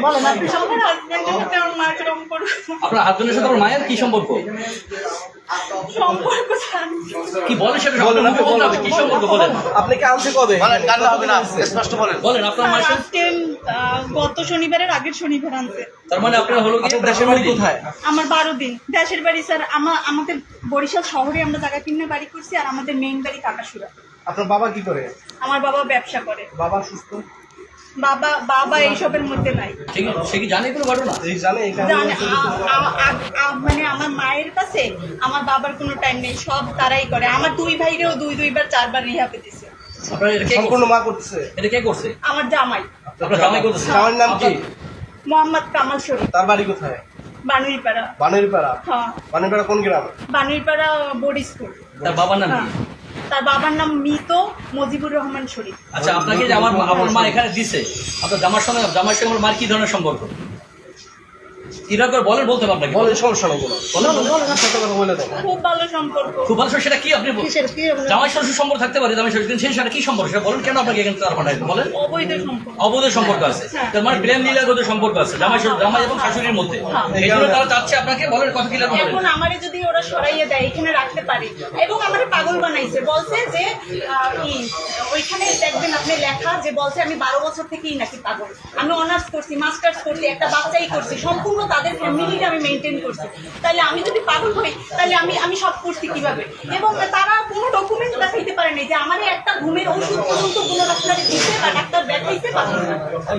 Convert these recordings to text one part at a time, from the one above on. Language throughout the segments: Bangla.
বলেন আপনি আমার হাজবেন্ডের সাথে আমার মায়ের সম্পর্ক আপনার হাজবেন্ডের সাথে আপনার মায়ের কি সম্পর্ক? সম্পর্ক জানি। কি বলেন সেটা বলেন, আপনি বলতে হবে, কি সম্পর্ক বলেন? আপনি কি আনছে কবে? বলেন, কান্না হবে না, স্পষ্ট বলেন। বলেন আপনার স্যার, মায়ের সাথে- আজকে গত শনিবারের আগের শনিবার আনছে। তার মানে আপনার হলো কি আপনার দেশের বাড়ি কোথায়? আমার 12 দিন দেশের বাড়ি স্যার। আমাদের বরিশাল শহরে আমরা জায়গা কিনে বাড়ি করছি, আর আমাদের মেইন বাড়ি কাটাসুরা। আপনার বাবা কি করে? আমার বাবা ব্যবসা করে। বাবা সুস্থ? বাবা এইসবের মধ্যে নাই। সে কি জানে কোনো ঘটনা? এই জানে এখানে জানে, মানে আমার মায়ের কাছে আমার বাবার কোনো টাইম নেই, সব তারাই করে। আমার দুই ভাইরেও দুইবার 4বার রিহাবে দিছে। আপনার এটা কে সম্পূর্ণ করছে? মা করতেছে। এটা কে করছে? আমার জামাই আপনার জামাই করতেছে? জামাইয়ের নাম কি? মোহাম্মদ কামাল শরীফ, তার বাড়ি কোথায়? বানুইপাড়া। বানেরপাড়া। হ্যাঁ, বানেরপাড়া কোন গ্রাম? বানুইপাড়া বরিশপুর। তার বাবার নাম কি? হ্যাঁ। তার বাবার নাম মৃত মুজিবুর রহমান শরীফ। আচ্ছা, আপনাকে যে আপনার মা এখানে দিছে, আপনার জামাইয়ের সঙ্গে আমার মার কি ধরনের সম্পর্ক? কিরকম করে বলেন, বলতে পারবেন? বলেন, সমস্যা নেই কোনো। সত্য কথা বলে দেন। খুব ভালো সম্পর্ক। খুব ভালো। সেটা কি আপনি জামাই শ্বশুর সম্পর্ক থাকতে পারে, জামাই শ্বশুর, সেই সাথে কি সম্পর্ক সেটা বলেন। কেন আপনাকে এখানে তার পাঠায় বলেন? অবৈধ সম্পর্ক। অবৈধ সম্পর্ক আছে, তার মানে প্রেম লীলাগত সম্পর্ক আছে জামাই এবং শাশুড়ির মধ্যে। এই জন্য তারা চাচ্ছে আপনাকে বলেন কথা কি লাগবে বলেন। এখন আমারে যদি ওরা সরাইয়ে দেয়, এখানে রাখতে পারে। এবং আমারে পাগল বানাইছে, বলছে যে ওইখানে দেখবেন আপনি লেখা যে বলছে আমি 12 বছর থেকেই নাকি পাগল। আমি অনার্স করছি, মাস্টার্স করছি, একটা বাচ্চাই করছি, সম্পূর্ণ তাদের ফ্যামিলিকে আমি মেনটেন করছি। তাহলে আমি যদি পাগল হই, তাহলে আমি সব করছি কিভাবে? এবং তারা কোনো ডকুমেন্ট দেখাইতে পারে নাই যে আমার একটা ঘুমের ওষুধ পর্যন্ত কোনো ডাক্তারে দিতে বা ডাক্তার দেখাইতে পারে না।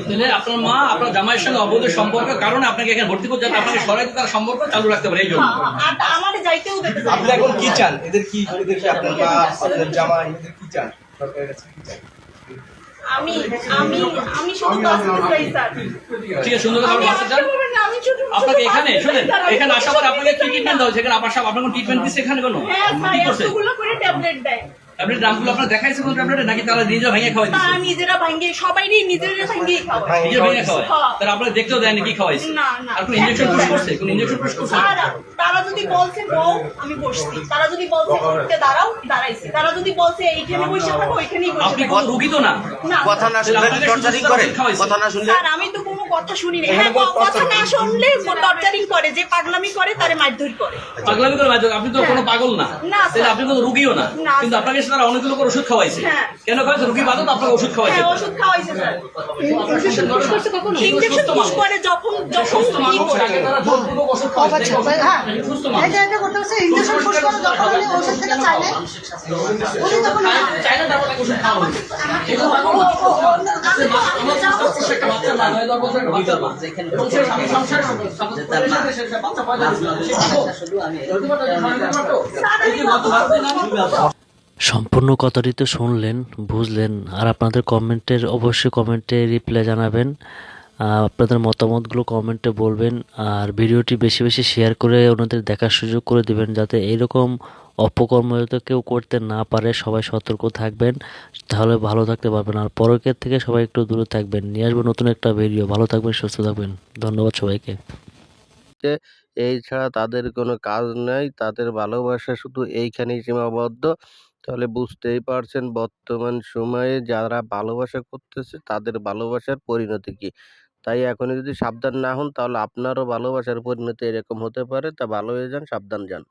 তাহলে আপনার মা আপনার জামাইয়ের সঙ্গে অবৈধ সম্পর্কের কারণে আপনাকে এখানে ভর্তি করতে, আপনাকে সরাইতে তার সম্পর্ক চালু রাখতে পারে, এই জন্য। আর আমারে যাইতেও দিতে চায় আপনি না। এখন কি চান? এদের কি আপনার মা, আপনার জামাই, এদের কি চান? সরকারের কাছে কি চান? আমি আমি আমি শুধু বাঁচতে চাই স্যার। ঠিক আছে, সুন্দর কথা আমি বলতে চান। আসতে পারবেন না, আমি শুধু আপনাকে এখানে বাঁচতে চাই শুনেন, স্যার। এখানে আসার পর আপনাকে কি ট্রিটমেন্ট দেওয়া হয়েছে? এখানে আপনার কোনো ট্রিটমেন্ট দিচ্ছে এখানে কোনো? হ্যাঁ স্যার, কি করছে? এতগুলো করে ট্যাবলেট দেয়। ট্যাবলেট নামগুলো আপনার দেখাইছে কোন ট্যাবলেটে, নাকি তারা নিজে ভেঙে খাওয়াই তারা দিচ্ছে? নিজেরা ভাঙ্গে, সবাইরই নিজেরা ভাঙ্গে খাওয়ায়। নিজে ভেঙে খাওয়ায়? হ্যাঁ। তারা আপনার দেখতেও দেয়নি কি খাওয়াইছে? না, না। আর কোন ইনজেকশন পুশ করছে? কোন ইনজেকশন পুশ করছে? তারা যদি বলছে বউ, আমি বসছি। তারা যদি বলছে উঠতে দাঁড়াও, দাঁড়াইছি। তারা যদি বলছে এইখানে বসে থাকো, ওইখানেই বসে আপনি থাকো। কোন রুগী তো না। না কথা না শুনলে টর্চারিং করে, কথা না শুনলে স্যার, আমি তো কোনো কথা শুনি না। হ্যাঁ, কথা না শুনলে টর্চারিং করে, যে পাগলামি করে তারে মারধর করে। পাগলামি করে মাঝে, আপনি তো কোনো পাগল না, না, তাহলে স্যার। আপনি কোনো রুগীও না, না, কিন্তু স্যার। আপনাকে তারা অনেকগুলো করে ওষুধ খাওয়াইছে। হ্যাঁ। কেন খাওয়াইছে? রুগী বাদত আপনাকে ওষুধ খাওয়াইছে। হ্যাঁ, ওষুধ খাওয়াইছে স্যার। ইনজেকশন পুশ করে যখন সুস্থ ই মানুষ, করে। তাকে তারা জোরপূর্বক ওষুধ খাওয়াইছে। সুস্থ মানুষ। চাইলে তারপর তাকে ওষুধ খাওয়ানো হয়েছে। এগুলো পাগল না। একটা বাচ্চা না, 9-10 বছরের একটা বাচ্চা না। এবং সে সংসার সে বাচ্চা পয়দা দিচ্ছে। সে পাগল। এই যে গত 12 দিন আমি সম্পূর্ণ কথাটি তো শুনলেন, বুঝলেন। আর আপনাদের কমেন্টের অবশ্যই কমেন্টে রিপ্লাই জানাবেন, আপনাদের মতামতগুলো কমেন্টে বলবেন। আর ভিডিওটি বেশি বেশি শেয়ার করে ওনাদের দেখার সুযোগ করে দিবেন, যাতে এইরকম অপকর্ম যাতে কেউ করতে না পারে। সবাই সতর্ক থাকবেন, তাহলে ভালো থাকতে পারবেন। আর পরকের থেকে সবাই একটু দূরে থাকবেন। নিয়ে আসবো নতুন একটা ভিডিও। ভালো থাকবেন, সুস্থ থাকবেন। ধন্যবাদ সবাইকে। এই ছাড়া তাদের কোনো কাজ নাই, তাদের ভালোবাসা শুধু এইখানেই সীমাবদ্ধ। তাহলে বুঝতেই পারছেন বর্তমান সময়ে যারা ভালোবাসা করতেছে তাদের ভালোবাসার পরিণতি কি। তাই এখনই যদি সাবধান না হন, তাহলে আপনারও ভালোবাসার পরিণতি এরকম হতে পারে। তা ভালো হয়ে যান, সাবধান যান।